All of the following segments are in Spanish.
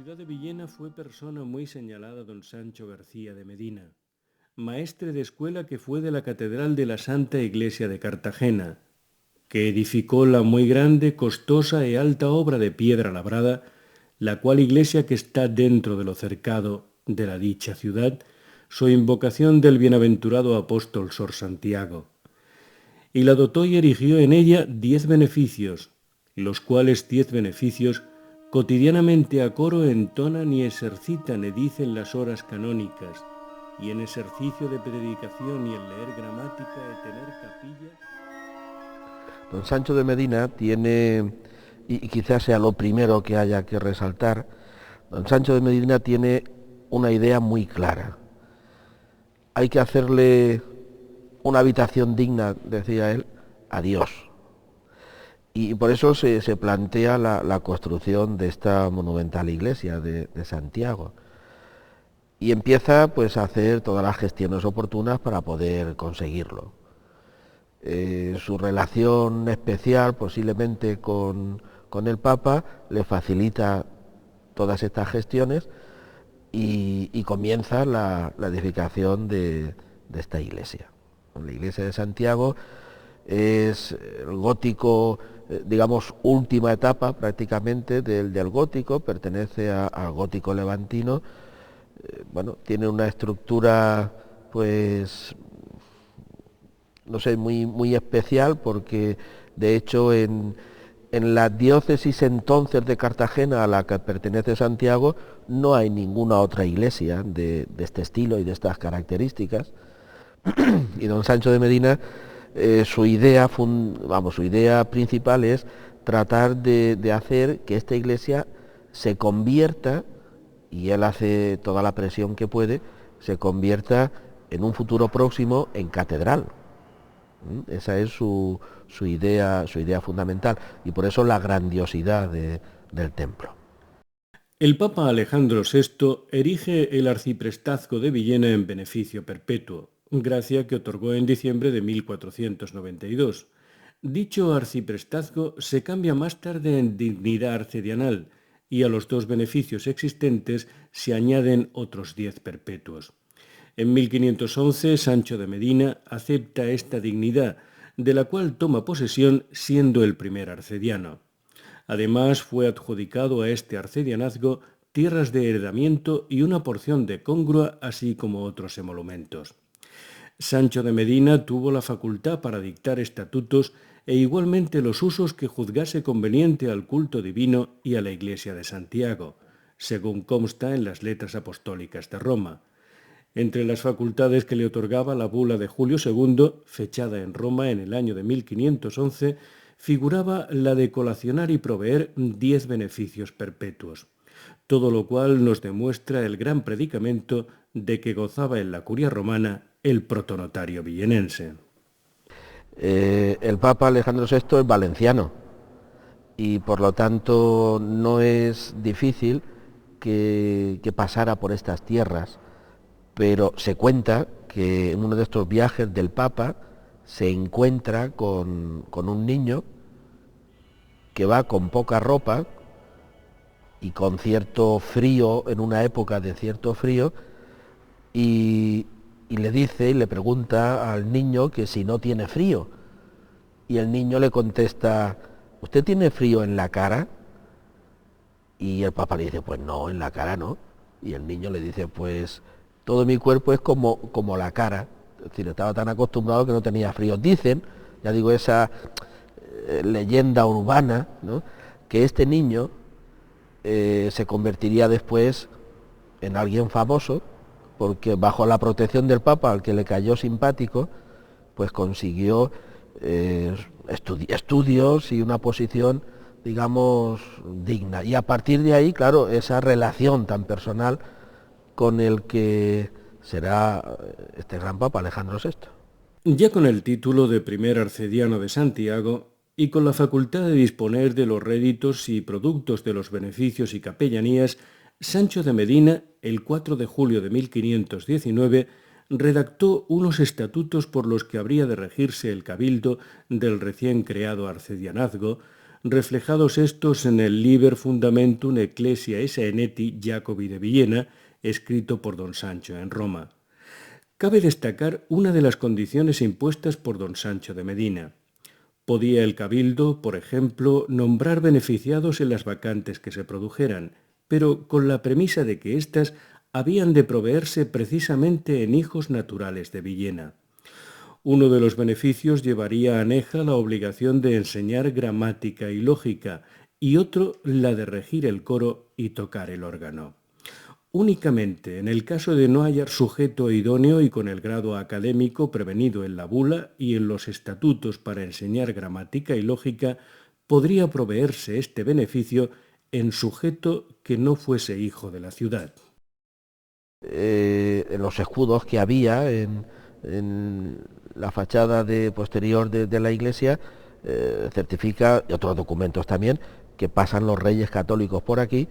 ciudad de Villena fue persona muy señalada don Sancho García de Medina, maestre de escuela que fue de la Catedral de la Santa Iglesia de Cartagena, que edificó la muy grande, costosa e alta obra de piedra labrada, la cual iglesia que está dentro de lo cercado de la dicha ciudad, su invocación del bienaventurado apóstol Sor Santiago, y la dotó y erigió en ella 10 beneficios, los cuales 10 beneficios cotidianamente a coro entonan y exercitan y dicen las horas canónicas, y en ejercicio de predicación y en leer gramática y tener capilla. Don Sancho de Medina tiene, y quizás sea lo primero que haya que resaltar, don Sancho de Medina tiene una idea muy clara. Hay que hacerle una habitación digna, decía él, a Dios. Y por eso se plantea la construcción de esta monumental iglesia de Santiago. Y empieza pues a hacer todas las gestiones oportunas para poder conseguirlo. Su relación especial posiblemente con el Papa le facilita todas estas gestiones y comienza la edificación de esta iglesia. La iglesia de Santiago es el gótico, digamos, última etapa prácticamente del gótico, pertenece al gótico levantino. Bueno, tiene una estructura, pues, no sé, muy especial porque, de hecho, en la diócesis entonces de Cartagena a la que pertenece Santiago no hay ninguna otra iglesia de este estilo y de estas características. Y don Sancho de Medina, su idea principal es tratar de hacer que esta iglesia se convierta, y él hace toda la presión que puede, se convierta en un futuro próximo en catedral. Esa es su idea fundamental, y por eso la grandiosidad del templo. El Papa Alejandro VI erige el arciprestazgo de Villena en beneficio perpetuo, gracia que otorgó en diciembre de 1492. Dicho arciprestazgo se cambia más tarde en dignidad arcedianal y a los 2 beneficios existentes se añaden otros 10 perpetuos. En 1511 Sancho de Medina acepta esta dignidad, de la cual toma posesión siendo el primer arcediano. Además, fue adjudicado a este arcedianazgo tierras de heredamiento y una porción de congrua, así como otros emolumentos. Sancho de Medina tuvo la facultad para dictar estatutos e igualmente los usos que juzgase conveniente al culto divino y a la Iglesia de Santiago, según consta en las letras apostólicas de Roma. Entre las facultades que le otorgaba la bula de Julio II, fechada en Roma en el año de 1511, figuraba la de colacionar y proveer 10 beneficios perpetuos, todo lo cual nos demuestra el gran predicamento de que gozaba en la curia romana el protonotario villenense. El Papa Alejandro VI es valenciano y por lo tanto no es difícil que pasara por estas tierras, pero se cuenta que en uno de estos viajes del Papa se encuentra con un niño que va con poca ropa y con cierto frío, en una época de cierto frío, y le dice y le pregunta al niño que si no tiene frío. Y el niño le contesta, ¿usted tiene frío en la cara? Y el Papa le dice, pues no, en la cara no. Y el niño le dice, pues todo mi cuerpo es como la cara. Es decir, estaba tan acostumbrado que no tenía frío. Dicen, ya digo, esa leyenda urbana, ¿no?, que este niño se convertiría después en alguien famoso, porque bajo la protección del Papa, al que le cayó simpático, pues consiguió estudios y una posición, digamos, digna. Y a partir de ahí, claro, esa relación tan personal con el que será este gran Papa, Alejandro VI. Ya con el título de primer arcediano de Santiago y con la facultad de disponer de los réditos y productos de los beneficios y capellanías, Sancho de Medina, el 4 de julio de 1519, redactó unos estatutos por los que habría de regirse el cabildo del recién creado arcedianazgo, reflejados estos en el Liber Fundamentum Ecclesiae Saenetii Jacobi de Villena, escrito por don Sancho en Roma. Cabe destacar una de las condiciones impuestas por don Sancho de Medina. Podía el cabildo, por ejemplo, nombrar beneficiados en las vacantes que se produjeran, pero con la premisa de que éstas habían de proveerse precisamente en hijos naturales de Villena. Uno de los beneficios llevaría aneja la obligación de enseñar gramática y lógica, y otro la de regir el coro y tocar el órgano. Únicamente en el caso de no hallar sujeto idóneo y con el grado académico prevenido en la bula y en los estatutos para enseñar gramática y lógica, podría proveerse este beneficio en sujeto que no fuese hijo de la ciudad. En los escudos que había en la fachada posterior de la iglesia, certifica, y otros documentos también, que pasan los reyes católicos por aquí.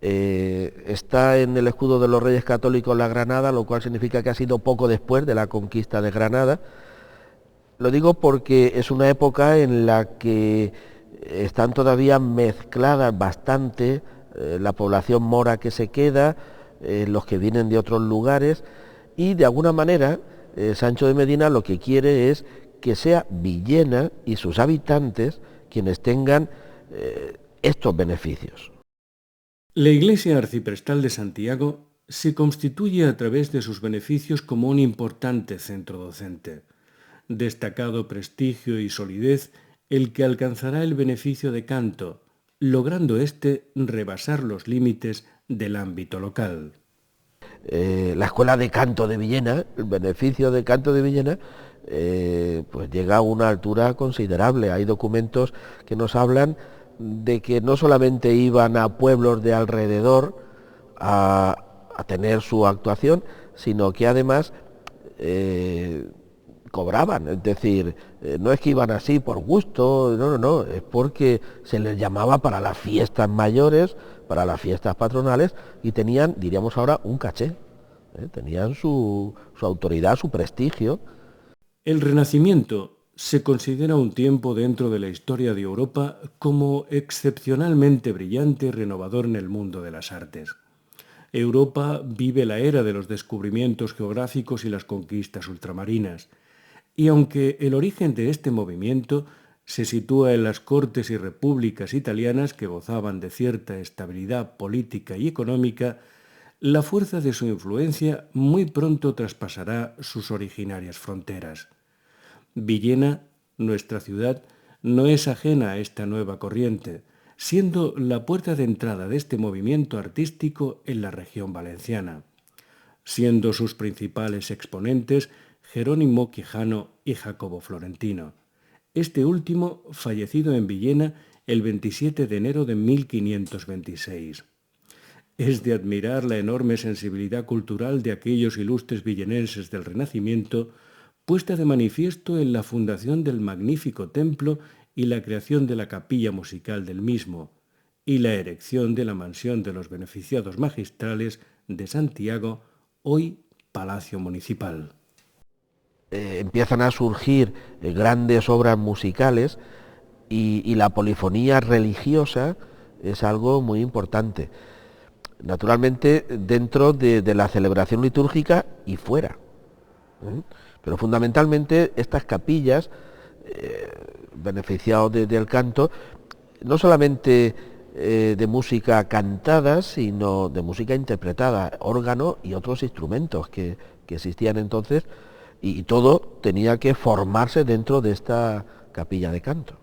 Está en el escudo de los Reyes Católicos la granada, lo cual significa que ha sido poco después de la conquista de Granada. Lo digo porque es una época en la que están todavía mezcladas bastante la población mora que se queda, los que vienen de otros lugares, y de alguna manera Sancho de Medina lo que quiere es que sea Villena y sus habitantes quienes tengan estos beneficios. La Iglesia Arciprestal de Santiago se constituye a través de sus beneficios como un importante centro docente. Destacado prestigio y solidez el que alcanzará el beneficio de canto, logrando éste rebasar los límites del ámbito local. La escuela de canto de Villena, el beneficio de canto de Villena, pues llega a una altura considerable. Hay documentos que nos hablan de que no solamente iban a pueblos de alrededor a tener su actuación, sino que además cobraban, es decir, no es que iban así por gusto, no, es porque se les llamaba para las fiestas mayores, para las fiestas patronales, y tenían, diríamos ahora, un caché, tenían su autoridad, su prestigio. El Renacimiento se considera un tiempo dentro de la historia de Europa como excepcionalmente brillante y renovador en el mundo de las artes. Europa vive la era de los descubrimientos geográficos y las conquistas ultramarinas, y aunque el origen de este movimiento se sitúa en las cortes y repúblicas italianas que gozaban de cierta estabilidad política y económica, la fuerza de su influencia muy pronto traspasará sus originarias fronteras. Villena, nuestra ciudad, no es ajena a esta nueva corriente, siendo la puerta de entrada de este movimiento artístico en la región valenciana, siendo sus principales exponentes Jerónimo Quijano y Jacobo Florentino. Este último fallecido en Villena el 27 de enero de 1526. Es de admirar la enorme sensibilidad cultural de aquellos ilustres villenenses del Renacimiento, puesta de manifiesto en la fundación del magnífico templo y la creación de la capilla musical del mismo, y la erección de la mansión de los beneficiados magistrales de Santiago, hoy Palacio Municipal. Empiezan a surgir grandes obras musicales y la polifonía religiosa es algo muy importante. Naturalmente dentro de la celebración litúrgica y fuera. Pero fundamentalmente estas capillas, beneficiados del canto, no solamente de música cantada, sino de música interpretada, órgano y otros instrumentos que existían entonces, y todo tenía que formarse dentro de esta capilla de canto.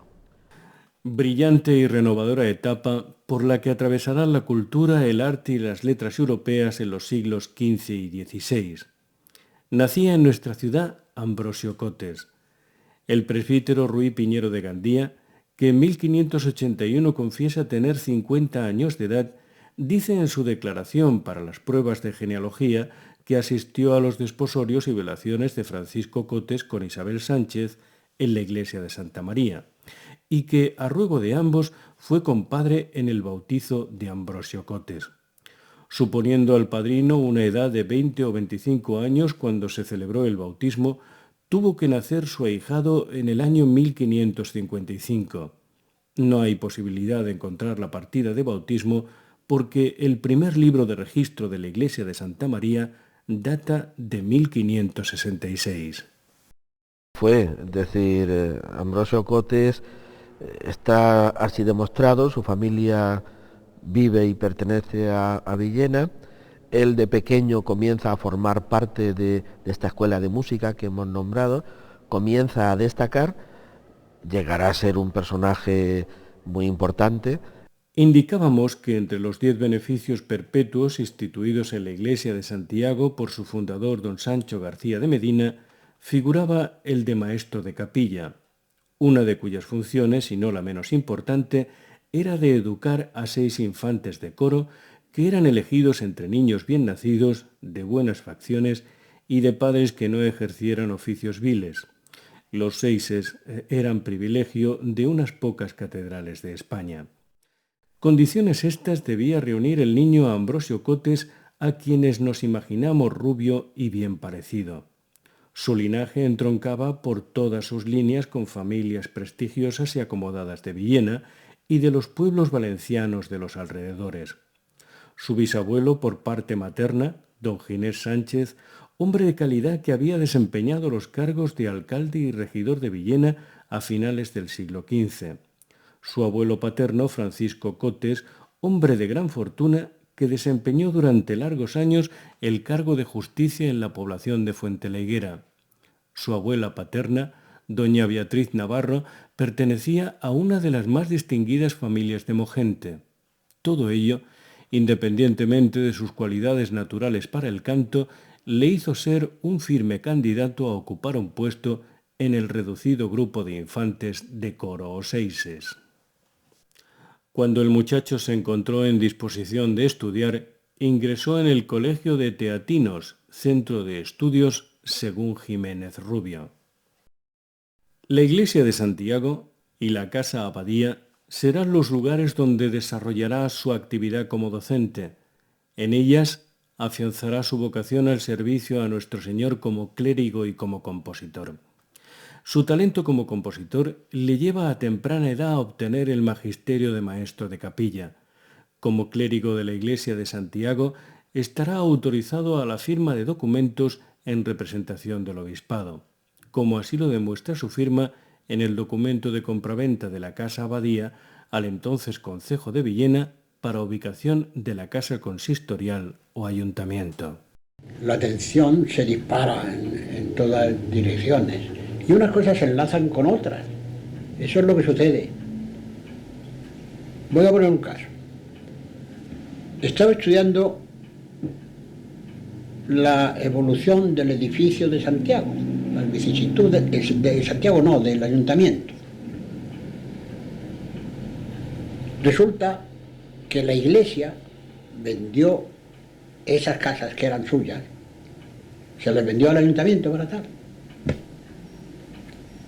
Brillante y renovadora etapa por la que atravesarán la cultura, el arte y las letras europeas en los siglos XV y XVI. Nacía en nuestra ciudad Ambrosio Cotes, el presbítero Ruy Piñero de Gandía, que en 1581 confiesa tener 50 años de edad, dice en su declaración para las pruebas de genealogía que asistió a los desposorios y velaciones de Francisco Cotes con Isabel Sánchez en la iglesia de Santa María, y que a ruego de ambos fue compadre en el bautizo de Ambrosio Cotes, suponiendo al padrino una edad de 20 o 25 años cuando se celebró el bautismo. Tuvo que nacer su ahijado en el año 1555. No hay posibilidad de encontrar la partida de bautismo porque el primer libro de registro de la iglesia de Santa María data de 1566. Es decir, Ambrosio Cotes está así demostrado, su familia vive y pertenece a Villena. Él de pequeño comienza a formar parte de esta escuela de música que hemos nombrado, comienza a destacar, llegará a ser un personaje muy importante. Indicábamos que entre los 10 beneficios perpetuos instituidos en la Iglesia de Santiago por su fundador don Sancho García de Medina, figuraba el de maestro de capilla, una de cuyas funciones, y no la menos importante, era de educar a 6 infantes de coro que eran elegidos entre niños bien nacidos, de buenas facciones y de padres que no ejercieran oficios viles. Los 6 eran privilegio de unas pocas catedrales de España. Condiciones estas debía reunir el niño Ambrosio Cotes, a quienes nos imaginamos rubio y bien parecido. Su linaje entroncaba por todas sus líneas con familias prestigiosas y acomodadas de Villena y de los pueblos valencianos de los alrededores. Su bisabuelo por parte materna, don Ginés Sánchez, hombre de calidad que había desempeñado los cargos de alcalde y regidor de Villena a finales del siglo XV. Su abuelo paterno, Francisco Cotes, hombre de gran fortuna que desempeñó durante largos años el cargo de justicia en la población de Fuente la Higuera. Su abuela paterna, doña Beatriz Navarro, pertenecía a una de las más distinguidas familias de Mogente. Todo ello, independientemente de sus cualidades naturales para el canto, le hizo ser un firme candidato a ocupar un puesto en el reducido grupo de infantes de coro o seises. Cuando el muchacho se encontró en disposición de estudiar, ingresó en el Colegio de Teatinos, centro de estudios según Jiménez Rubio. La iglesia de Santiago y la casa abadía serán los lugares donde desarrollará su actividad como docente. En ellas afianzará su vocación al servicio a Nuestro Señor como clérigo y como compositor. Su talento como compositor le lleva a temprana edad a obtener el magisterio de maestro de capilla. Como clérigo de la Iglesia de Santiago, estará autorizado a la firma de documentos en representación del obispado, como así lo demuestra su firma en el documento de compraventa de la Casa Abadía al entonces Concejo de Villena para ubicación de la Casa Consistorial o Ayuntamiento. La atención se dispara en todas direcciones y unas cosas se enlazan con otras. Eso es lo que sucede. Voy a poner un caso. Estaba estudiando la evolución del edificio de Santiago, las vicisitudes de Santiago, no, del ayuntamiento. Resulta que la iglesia vendió esas casas que eran suyas, se las vendió al ayuntamiento para tal.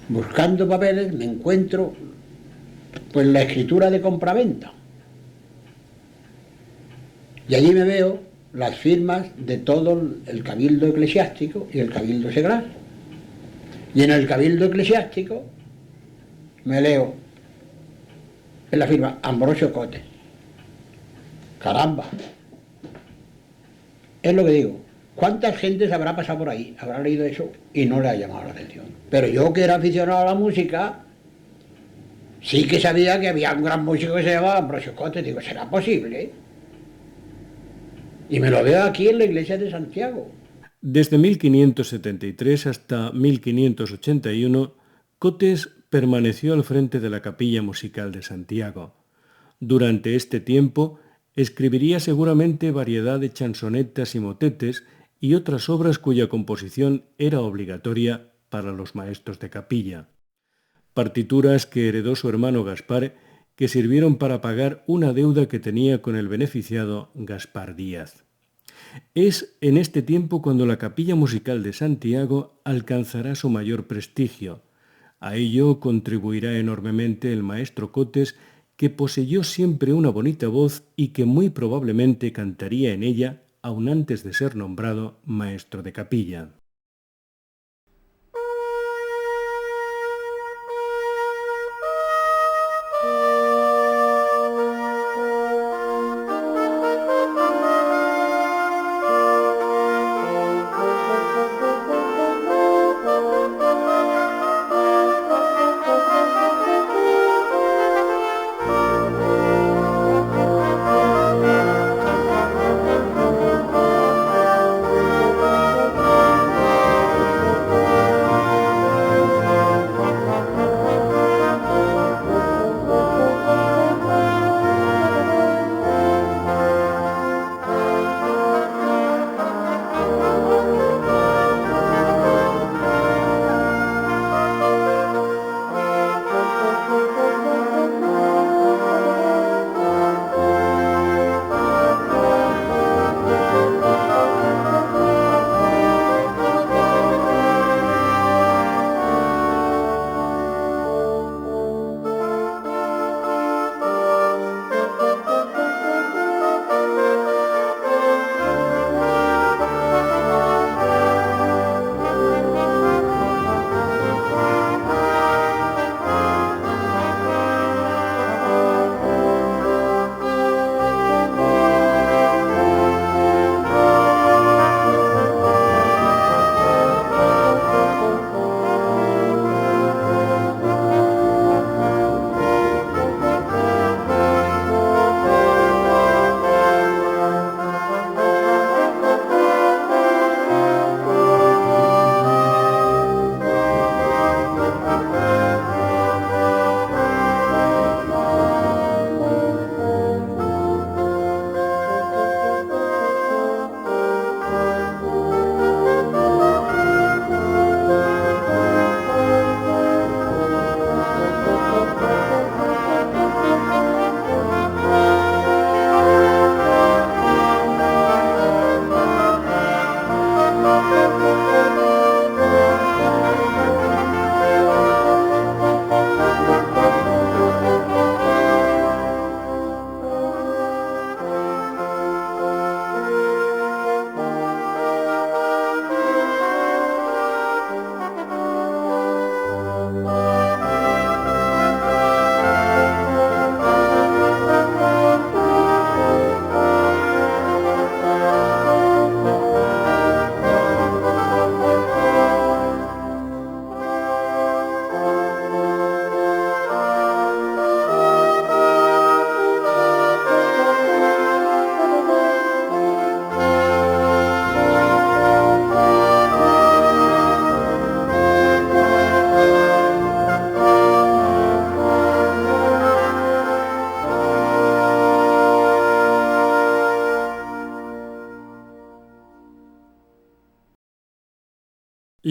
Buscando papeles me encuentro pues la escritura de compraventa. Y allí me veo las firmas de todo el cabildo eclesiástico y el cabildo seglar. Y en el cabildo eclesiástico me leo en la firma Ambrosio Cotes. Caramba. Es lo que digo. ¿Cuántas gentes habrá pasado por ahí? Habrá leído eso y no le ha llamado la atención. Pero yo, que era aficionado a la música, sí que sabía que había un gran músico que se llamaba Ambrosio Cotes. Digo, ¿será posible? Y me lo veo aquí en la iglesia de Santiago. Desde 1573 hasta 1581, Cotes permaneció al frente de la Capilla Musical de Santiago. Durante este tiempo, escribiría seguramente variedad de chansonetas y motetes y otras obras cuya composición era obligatoria para los maestros de capilla. Partituras que heredó su hermano Gaspar, que sirvieron para pagar una deuda que tenía con el beneficiado Gaspar Díaz. Es en este tiempo cuando la Capilla Musical de Santiago alcanzará su mayor prestigio. A ello contribuirá enormemente el maestro Cotes, que poseyó siempre una bonita voz y que muy probablemente cantaría en ella aun antes de ser nombrado maestro de capilla.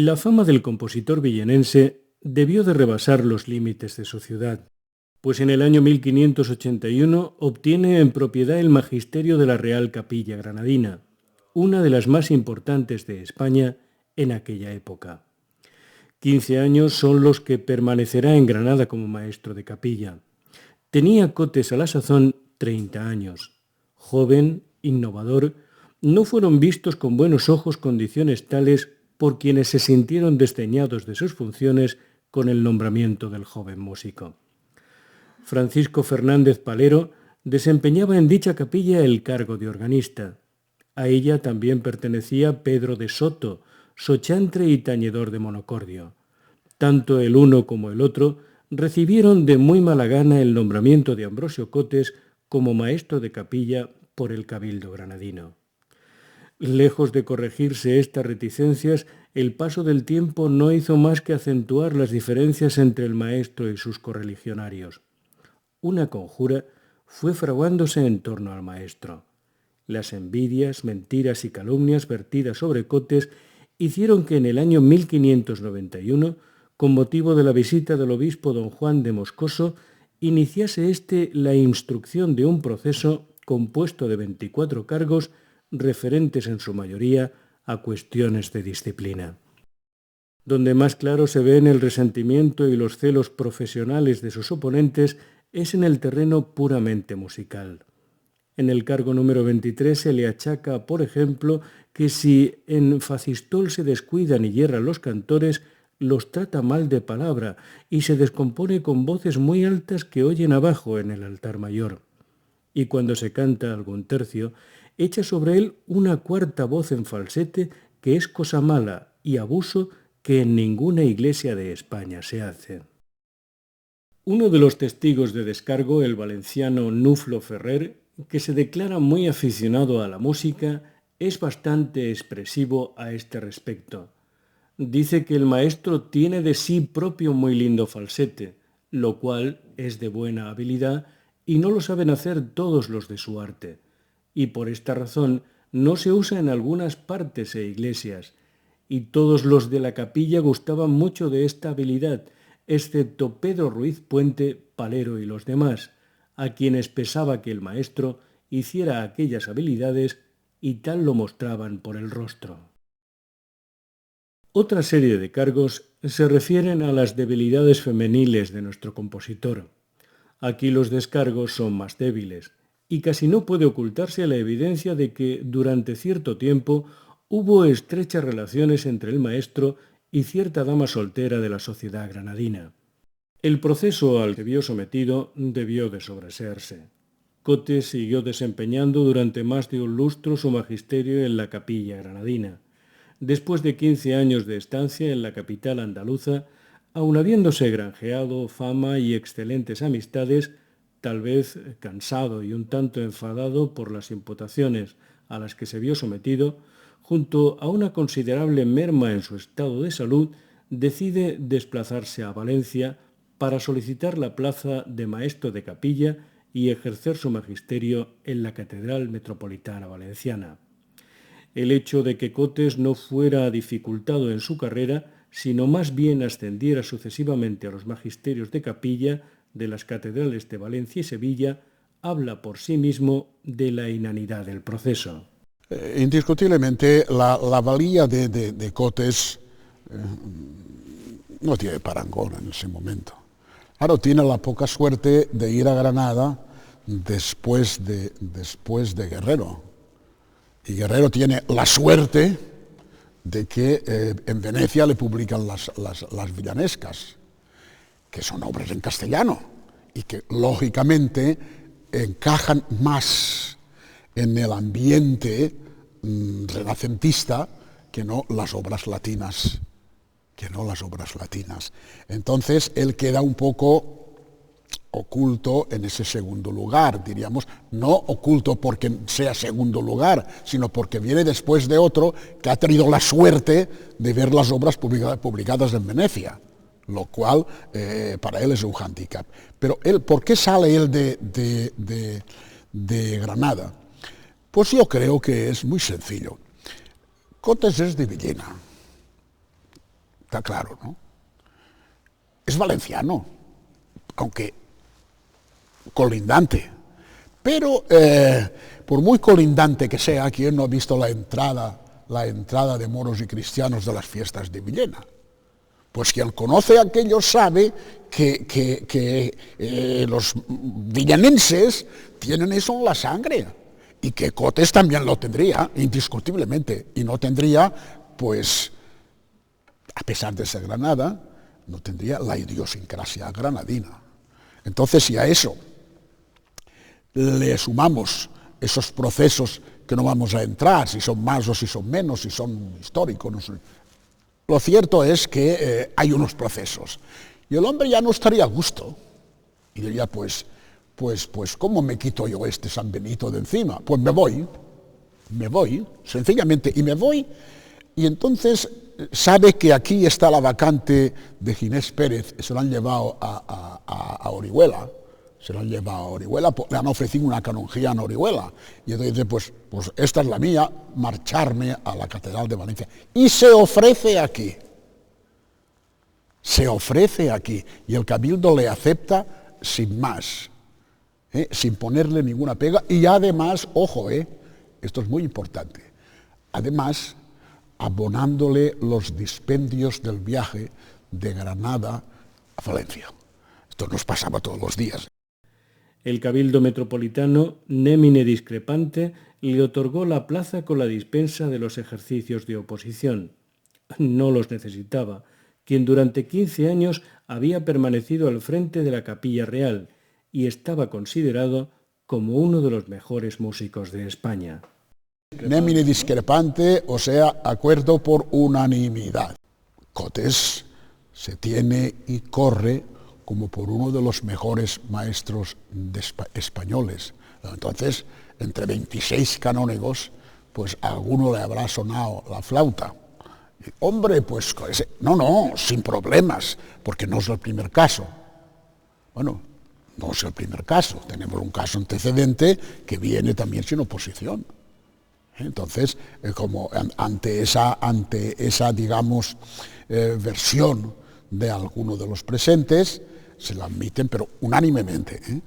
La fama del compositor villenense debió de rebasar los límites de su ciudad, pues en el año 1581 obtiene en propiedad el magisterio de la Real Capilla Granadina, una de las más importantes de España en aquella época. 15 años son los que permanecerá en Granada como maestro de capilla. Tenía Cotes a la sazón 30 años. Joven, innovador, no fueron vistos con buenos ojos condiciones tales por quienes se sintieron desdeñados de sus funciones con el nombramiento del joven músico. Francisco Fernández Palero desempeñaba en dicha capilla el cargo de organista. A ella también pertenecía Pedro de Soto, sochantre y tañedor de monocordio. Tanto el uno como el otro recibieron de muy mala gana el nombramiento de Ambrosio Cotes como maestro de capilla por el Cabildo granadino. Lejos de corregirse estas reticencias, el paso del tiempo no hizo más que acentuar las diferencias entre el maestro y sus correligionarios. Una conjura fue fraguándose en torno al maestro. Las envidias, mentiras y calumnias vertidas sobre Cotes hicieron que en el año 1591, con motivo de la visita del obispo don Juan de Moscoso, iniciase la instrucción de un proceso compuesto de 24 cargos referentes en su mayoría a cuestiones de disciplina. Donde más claro se ven el resentimiento y los celos profesionales de sus oponentes es en el terreno puramente musical. En el cargo número 23 se le achaca, por ejemplo, que si en Facistol se descuidan y yerran los cantores, los trata mal de palabra y se descompone con voces muy altas que oyen abajo en el altar mayor. Y cuando se canta algún tercio, echa sobre él una cuarta voz en falsete que es cosa mala y abuso que en ninguna iglesia de España se hace. Uno de los testigos de descargo, el valenciano Nuflo Ferrer, que se declara muy aficionado a la música, es bastante expresivo a este respecto. Dice que el maestro tiene de sí propio muy lindo falsete, lo cual es de buena habilidad y no lo saben hacer todos los de su arte, y por esta razón no se usa en algunas partes e iglesias, y todos los de la capilla gustaban mucho de esta habilidad, excepto Pedro Ruiz Puente, Palero y los demás, a quienes pesaba que el maestro hiciera aquellas habilidades y tal lo mostraban por el rostro. Otra serie de cargos se refieren a las debilidades femeniles de nuestro compositor. Aquí los descargos son más débiles, y casi no puede ocultarse la evidencia de que durante cierto tiempo hubo estrechas relaciones entre el maestro y cierta dama soltera de la sociedad granadina. El proceso al que vio sometido debió de sobreseerse. Cotes siguió desempeñando durante más de un lustro su magisterio en la capilla granadina. Después de 15 años de estancia en la capital andaluza, aun habiéndose granjeado fama y excelentes amistades, tal vez cansado y un tanto enfadado por las imputaciones a las que se vio sometido, junto a una considerable merma en su estado de salud, decide desplazarse a Valencia para solicitar la plaza de maestro de capilla y ejercer su magisterio en la Catedral Metropolitana Valenciana. El hecho de que Cotes no fuera dificultado en su carrera, sino más bien ascendiera sucesivamente a los magisterios de capilla de las catedrales de Valencia y Sevilla, habla por sí mismo de la inanidad del proceso. Indiscutiblemente la valía de Cotes no tiene parangón en ese momento. Ahora tiene la poca suerte de ir a Granada después de Guerrero. Y Guerrero tiene la suerte de que en Venecia le publican las villanescas, que son obras en castellano y que lógicamente encajan más en el ambiente renacentista que no las obras latinas. Entonces él queda un poco oculto en ese segundo lugar, diríamos, no oculto porque sea segundo lugar, sino porque viene después de otro que ha tenido la suerte de ver las obras publicadas en Venecia, lo cual para él es un hándicap. Pero ¿por qué sale él de Granada? Pues yo creo que es muy sencillo. Cotes es de Villena. está claro, ¿no? Es valenciano, aunque colindante. Pero por muy colindante que sea, ¿quién no ha visto la entrada de moros y cristianos de las fiestas de Villena? Pues quien conoce aquello sabe que los villanenses tienen eso en la sangre y que Cotes también lo tendría, indiscutiblemente, y no tendría, pues, a pesar de ser Granada, no tendría la idiosincrasia granadina. Entonces, si a eso le sumamos esos procesos que no vamos a entrar, si son más o si son menos, si son históricos, no sé. Lo cierto es que hay unos procesos. Y el hombre ya no estaría a gusto. Y diría, pues, ¿cómo me quito yo este San Benito de encima? Pues me voy, sencillamente, y me voy. Y entonces sabe que aquí está la vacante de Ginés Pérez, se lo han llevado a Orihuela. Le han ofrecido una canonjía en Orihuela. Y entonces dice, pues esta es la mía, marcharme a la Catedral de Valencia. Y se ofrece aquí. Y el Cabildo le acepta sin más, sin ponerle ninguna pega. Y además, ojo, esto es muy importante, además, abonándole los dispendios del viaje de Granada a Valencia. Esto nos pasaba todos los días. El Cabildo Metropolitano, nemine discrepante, le otorgó la plaza con la dispensa de los ejercicios de oposición. No los necesitaba, quien durante 15 años había permanecido al frente de la Capilla Real y estaba considerado como uno de los mejores músicos de España. Nemine discrepante, o sea, acuerdo por unanimidad. Cotes se tiene y corre como por uno de los mejores maestros españoles. Entonces, entre 26 canónigos, pues a alguno le habrá sonado la flauta. Hombre, pues no, sin problemas, porque no es el primer caso. Bueno, no es el primer caso. Tenemos un caso antecedente que viene también sin oposición. Entonces, como ante esa digamos, versión de alguno de los presentes, se la admiten, pero unánimemente.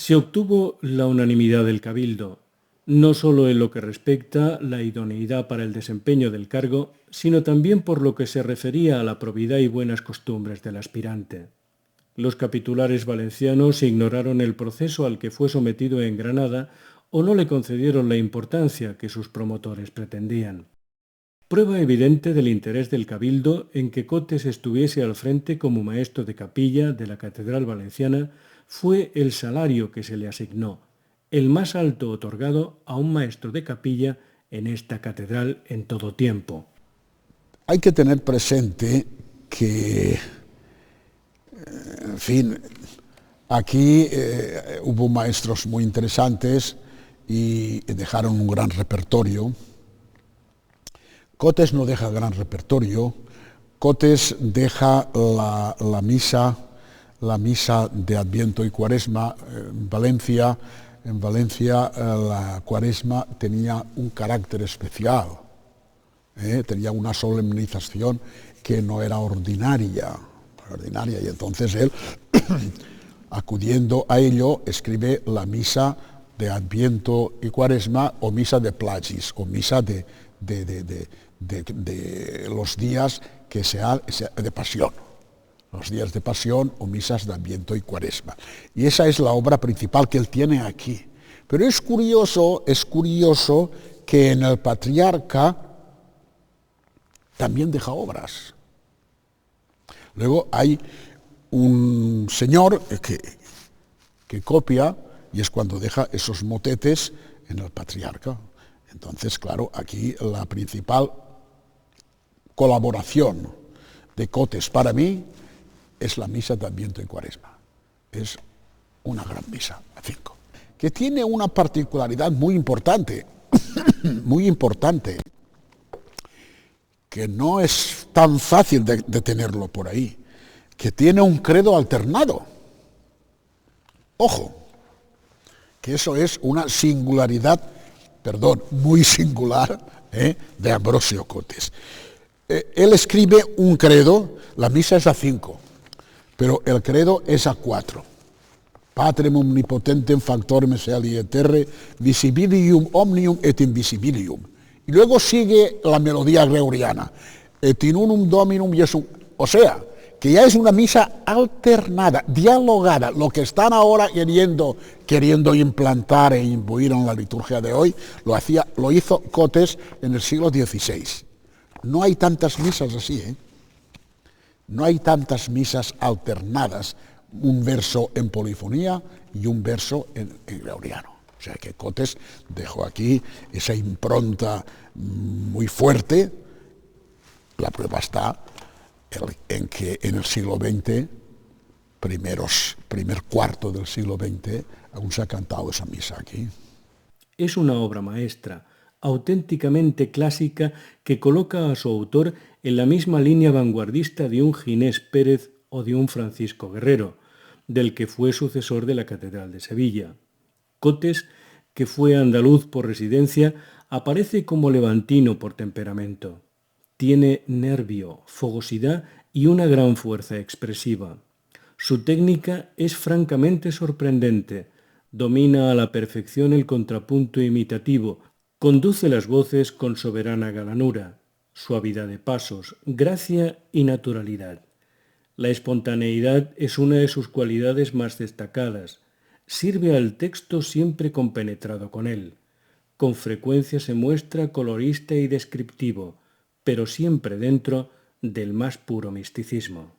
Se obtuvo la unanimidad del cabildo, no solo en lo que respecta la idoneidad para el desempeño del cargo, sino también por lo que se refería a la probidad y buenas costumbres del aspirante. Los capitulares valencianos ignoraron el proceso al que fue sometido en Granada o no le concedieron la importancia que sus promotores pretendían. Prueba evidente del interés del cabildo en que Cotes estuviese al frente como maestro de capilla de la Catedral Valenciana fue el salario que se le asignó, el más alto otorgado a un maestro de capilla en esta catedral en todo tiempo. Hay que tener presente que, en fin, aquí hubo maestros muy interesantes y dejaron un gran repertorio. Cotes no deja gran repertorio. Cotes deja la misa de Adviento y Cuaresma. En Valencia la Cuaresma tenía un carácter especial, tenía una solemnización que no era ordinaria, y entonces él, acudiendo a ello, escribe la misa de Adviento y Cuaresma o misa de Plagis, o misa de los días que sean de pasión, los días de pasión o misas de Adviento y Cuaresma. Y esa es la obra principal que él tiene aquí. Pero es curioso que en el Patriarca también deja obras. Luego hay un señor que copia, y es cuando deja esos motetes en el Patriarca. Entonces, claro, aquí la principal colaboración de Cotes para mí es la misa de Adviento y Cuaresma. Es una gran misa, a 5, que tiene una particularidad muy importante, que no es tan fácil de tenerlo por ahí, que tiene un credo alternado. Ojo, que eso es una singularidad, muy singular, de Ambrosio Cotes. Él escribe un credo, la misa es a 5, pero el credo es a 4. Patrem omnipotentem factorem caeli et terre, visibilium omnium et invisibilium. Y luego sigue la melodía gregoriana. Et in unum dominum Jesum. O sea, que ya es una misa alternada, dialogada. Lo que están ahora queriendo implantar e imbuir en la liturgia de hoy, lo hizo Cotes en el siglo XVI. No hay tantas misas así, No hay tantas misas alternadas, un verso en polifonía y un verso en gregoriano. O sea que Cotes dejó aquí esa impronta muy fuerte. La prueba está en que en el siglo XX, primer cuarto del siglo XX, aún se ha cantado esa misa aquí. Es una obra maestra, auténticamente clásica, que coloca a su autor en la misma línea vanguardista de un Ginés Pérez o de un Francisco Guerrero, del que fue sucesor de la Catedral de Sevilla. Cotes, que fue andaluz por residencia, aparece como levantino por temperamento. Tiene nervio, fogosidad y una gran fuerza expresiva. Su técnica es francamente sorprendente. Domina a la perfección el contrapunto imitativo, conduce las voces con soberana galanura, suavidad de pasos, gracia y naturalidad. La espontaneidad es una de sus cualidades más destacadas. Sirve al texto siempre compenetrado con él. Con frecuencia se muestra colorista y descriptivo, pero siempre dentro del más puro misticismo.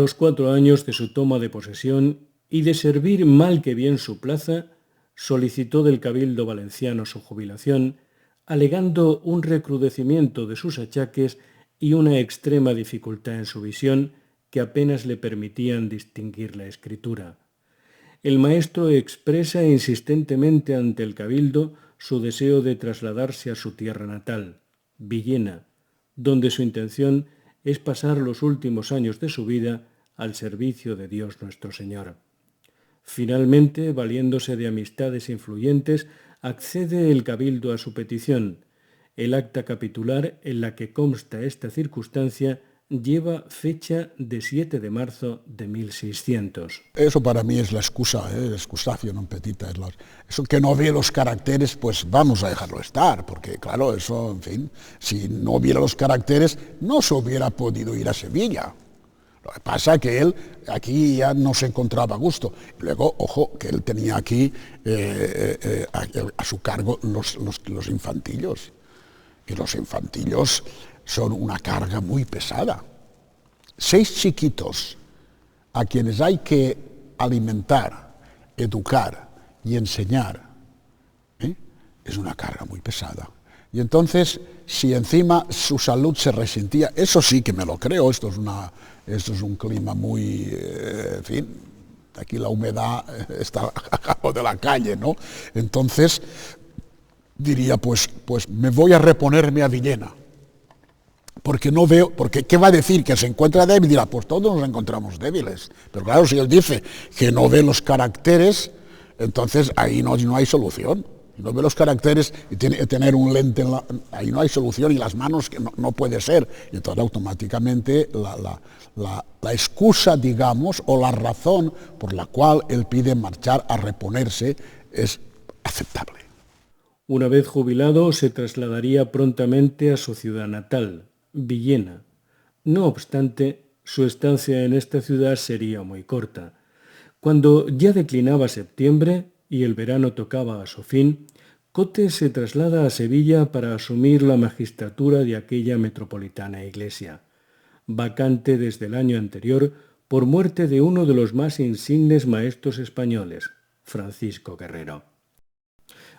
los 4 años de su toma de posesión y de servir mal que bien su plaza, solicitó del Cabildo valenciano su jubilación, alegando un recrudecimiento de sus achaques y una extrema dificultad en su visión que apenas le permitían distinguir la escritura. El maestro expresa insistentemente ante el Cabildo su deseo de trasladarse a su tierra natal, Villena, donde su intención es pasar los últimos años de su vida al servicio de Dios nuestro Señor. Finalmente, valiéndose de amistades influyentes, accede el Cabildo a su petición. El acta capitular en la que consta esta circunstancia lleva fecha de 7 de marzo de 1600. Eso para mí es la excusa, la excusación non petita. Eso que no ve los caracteres, pues vamos a dejarlo estar, porque claro, eso, en fin, si no hubiera los caracteres, no se hubiera podido ir a Sevilla. Lo que pasa es que él aquí ya no se encontraba a gusto. Luego, ojo, que él tenía aquí a su cargo los infantillos. Y los infantillos son una carga muy pesada. 6 chiquitos a quienes hay que alimentar, educar y enseñar, es una carga muy pesada. Y entonces, si encima su salud se resentía, eso sí que me lo creo, esto es un clima muy, en fin, aquí la humedad está a cabo de la calle, ¿no? Entonces, diría, pues me voy a reponerme a Villena, porque no veo, porque ¿qué va a decir? Que se encuentra débil, dirá, pues todos nos encontramos débiles, pero claro, si él dice que no ve los caracteres, entonces ahí no hay solución. No ve los caracteres y tiene que tener un lente, ahí no hay solución, y las manos, que no puede ser. Y entonces automáticamente la excusa, digamos, o la razón por la cual él pide marchar a reponerse es aceptable. Una vez jubilado, se trasladaría prontamente a su ciudad natal, Villena. No obstante, su estancia en esta ciudad sería muy corta. Cuando ya declinaba septiembre y el verano tocaba a su fin, Cotes se traslada a Sevilla para asumir la magistratura de aquella metropolitana iglesia, vacante desde el año anterior por muerte de uno de los más insignes maestros españoles, Francisco Guerrero.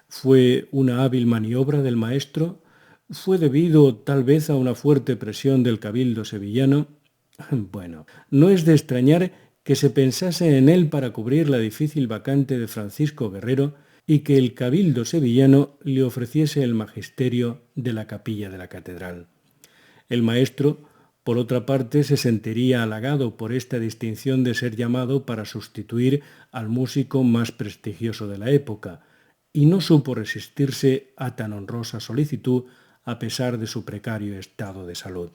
¿Fue una hábil maniobra del maestro? ¿Fue debido tal vez a una fuerte presión del cabildo sevillano? Bueno, no es de extrañar que se pensase en él para cubrir la difícil vacante de Francisco Guerrero y que el cabildo sevillano le ofreciese el magisterio de la capilla de la catedral. El maestro, por otra parte, se sentiría halagado por esta distinción de ser llamado para sustituir al músico más prestigioso de la época, y no supo resistirse a tan honrosa solicitud a pesar de su precario estado de salud.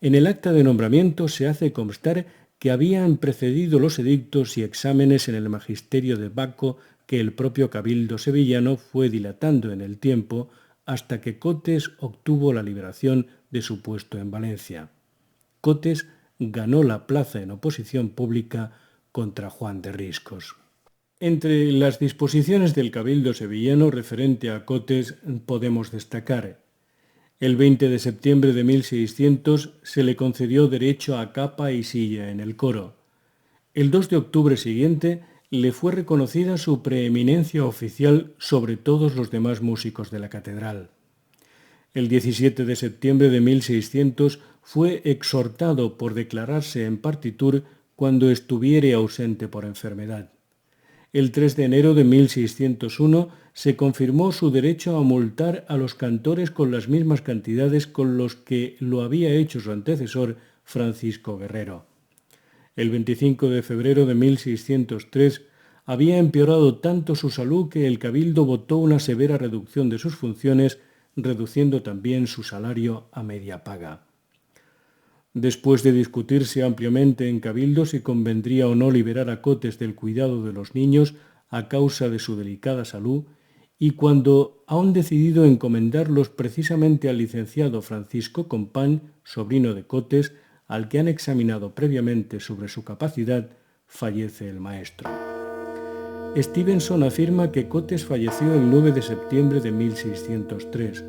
En el acta de nombramiento se hace constar que habían precedido los edictos y exámenes en el magisterio de Baco que el propio cabildo sevillano fue dilatando en el tiempo hasta que Cotes obtuvo la liberación de su puesto en Valencia. Cotes ganó la plaza en oposición pública contra Juan de Riscos. Entre las disposiciones del cabildo sevillano referente a Cotes podemos destacar: el 20 de septiembre de 1600 se le concedió derecho a capa y silla en el coro. El 2 de octubre siguiente le fue reconocida su preeminencia oficial sobre todos los demás músicos de la catedral. El 17 de septiembre de 1600 fue exhortado por declararse en partitur cuando estuviere ausente por enfermedad. El 3 de enero de 1601 se confirmó su derecho a multar a los cantores con las mismas cantidades con los que lo había hecho su antecesor Francisco Guerrero. El 25 de febrero de 1603 había empeorado tanto su salud que el cabildo votó una severa reducción de sus funciones, reduciendo también su salario a media paga. Después de discutirse ampliamente en cabildo si convendría o no liberar a Cotes del cuidado de los niños a causa de su delicada salud, y cuando han decidido encomendarlos precisamente al licenciado Francisco Compán, sobrino de Cotes, al que han examinado previamente sobre su capacidad, fallece el maestro. Stevenson afirma que Cotes falleció el 9 de septiembre de 1603,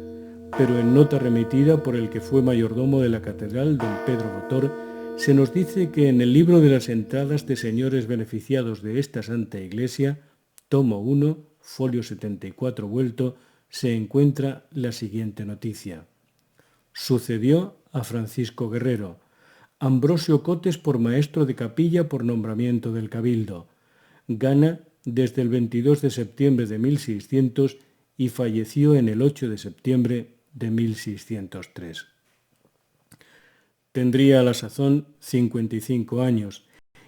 pero en nota remitida por el que fue mayordomo de la catedral, don Pedro Botor, Se nos dice que en el libro de las entradas de señores beneficiados de esta Santa Iglesia, tomo 1, folio 74 vuelto, se encuentra la siguiente noticia. Sucedió a Francisco Guerrero, Ambrosio Cotes por maestro de capilla por nombramiento del Cabildo. Gana desde el 22 de septiembre de 1600 y falleció en el 8 de septiembre de 1603. Tendría a la sazón 55 años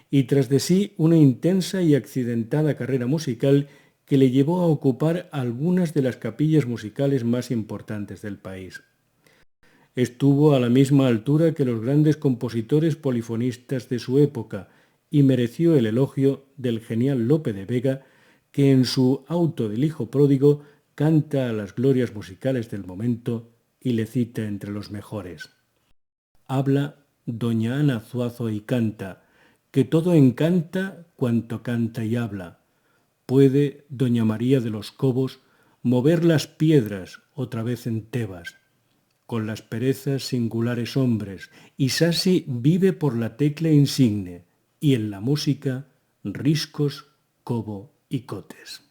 y tras de sí una intensa y accidentada carrera musical que le llevó a ocupar algunas de las capillas musicales más importantes del país. Estuvo a la misma altura que los grandes compositores polifonistas de su época y mereció el elogio del genial Lope de Vega, que en su Auto del Hijo Pródigo canta a las glorias musicales del momento y le cita entre los mejores. Habla doña Ana Zuazo y canta, que todo encanta cuanto canta y habla. Puede doña María de los Cobos mover las piedras otra vez en Tebas. Con las perezas singulares hombres, y Sassi vive por la tecla insigne, y en la música riscos, cobo y cotes.